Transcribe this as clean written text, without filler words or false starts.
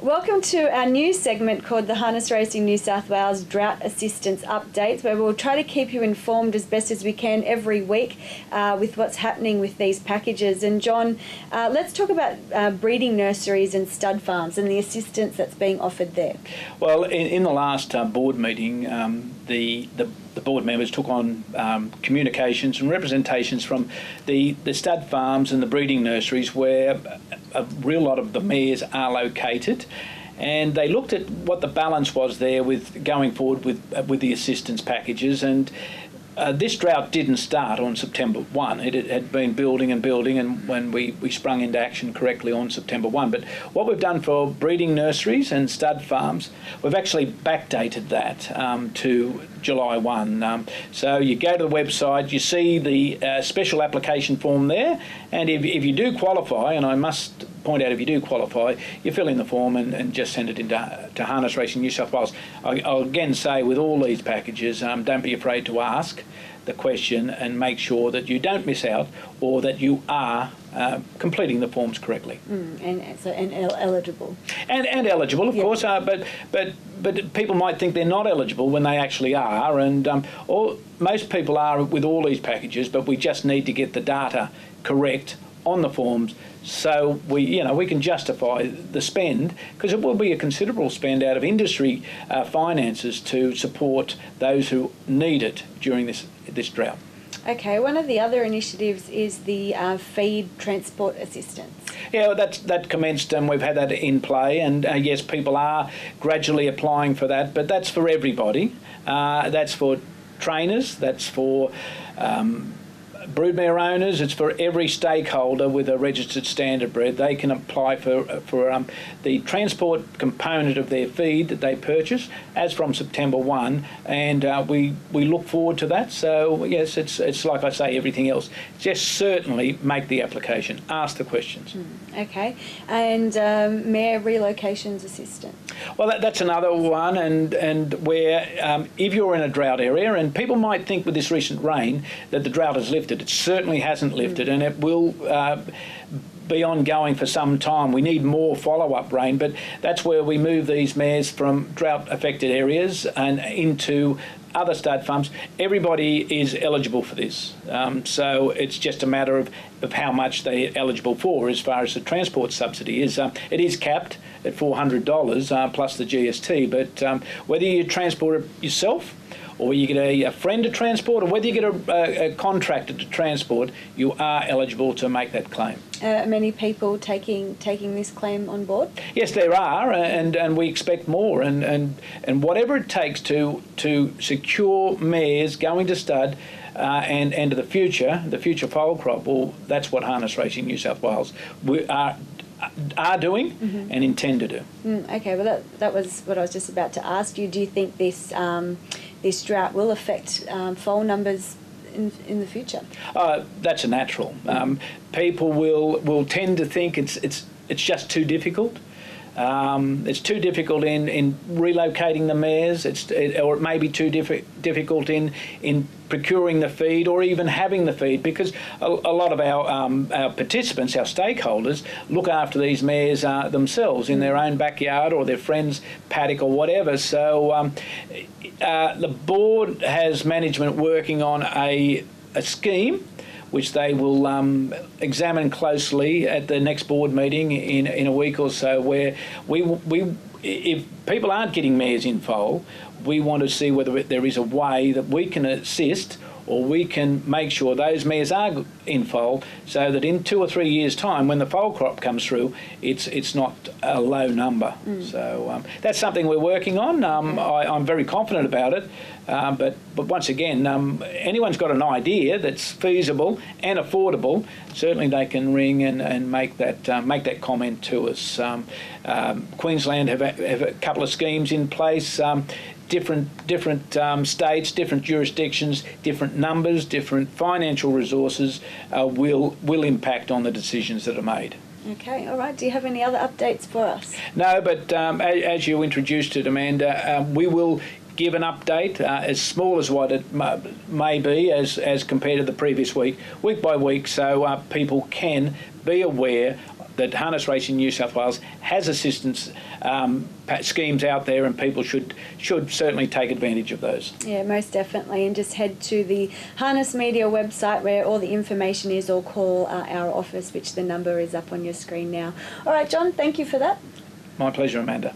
Welcome to our new segment called the Harness Racing New South Wales Drought Assistance Updates, where we'll try to keep you informed as best as we can every week with what's happening with these packages. And John, let's talk about breeding nurseries and stud farms and the assistance that's being offered there. Well, in the last board meeting, the board members took on communications and representations from the stud farms and the breeding nurseries where a real lot of the mares are located, and they looked at what the balance was there with going forward with the assistance packages. And this drought didn't start on September 1. It had been building and building, and when we sprung into action correctly on September 1. But what we've done for breeding nurseries and stud farms, we've actually backdated that to July 1. So you go to the website, you see the special application form there, and if you do qualify, and I must point out if you do qualify, you fill in the form and just send it into Harness Racing New South Wales. I'll again say with all these packages, don't be afraid to ask the question and make sure that you don't miss out or that you are completing the forms correctly. And eligible. And eligible, of course, but people might think they're not eligible when they actually are, and most people are with all these packages, but we just need to get the data correct on the forms so we can justify the spend, because it will be a considerable spend out of industry finances to support those who need it during this drought. Okay, one of the other initiatives is the feed transport assistance. Yeah, that commenced, and we've had that in play, and yes, people are gradually applying for that, but that's for everybody. That's for trainers, that's for broodmare owners, it's for every stakeholder with a registered standard bred. They can apply for the transport component of their feed that they purchase as from September 1, and we look forward to that. So yes, it's like I say, everything else. Just certainly make the application, ask the questions. Okay, and mare relocations assistance. Well, that's another one, and where if you're in a drought area, and people might think with this recent rain that the drought has lifted. It certainly hasn't lifted, and it will be ongoing for some time. We need more follow-up rain, but that's where we move these mares from drought-affected areas and into other stud farms. Everybody is eligible for this, so it's just a matter of how much they're eligible for as far as the transport subsidy is. It is capped at $400 plus the GST, but whether you transport it yourself or you get a friend to transport, or whether you get a contractor to transport, you are eligible to make that claim. Many people taking this claim on board? Yes, there are, and we expect more, and whatever it takes to secure mares going to stud and to the future foal crop. Well, that's what Harness Racing New South Wales are doing and intend to do. Okay, well that was what I was just about to ask you. Do you think this this drought will affect foal numbers in the future? That's a natural. People will tend to think it's just too difficult. It's too difficult in relocating the mares, or it may be too difficult in procuring the feed or even having the feed, because a lot of our participants, our stakeholders, look after these mares themselves in their own backyard or their friend's paddock or whatever. So the board has management working on a scheme which they will examine closely at the next board meeting in a week or so, where if people aren't getting mares in foal, we want to see whether there is a way that we can assist or we can make sure those mares are in foal, so that in 2 or 3 years' time, when the foal crop comes through, it's not a low number. So that's something we're working on. I'm very confident about it. But once again, anyone's got an idea that's feasible and affordable, certainly they can ring and make that comment to us. Queensland have a couple of schemes in place. Different states, different jurisdictions, different numbers, different financial resources will impact on the decisions that are made. Okay, all right. Do you have any other updates for us? No, but as you introduced it, Amanda, we will give an update, as small as what it may be as compared to the previous week by week, so people can be aware that Harness Racing New South Wales has assistance schemes out there, and people should certainly take advantage of those. Yeah, most definitely. And just head to the Harness Media website where all the information is, or call our office, which the number is up on your screen now. All right, John, thank you for that. My pleasure, Amanda.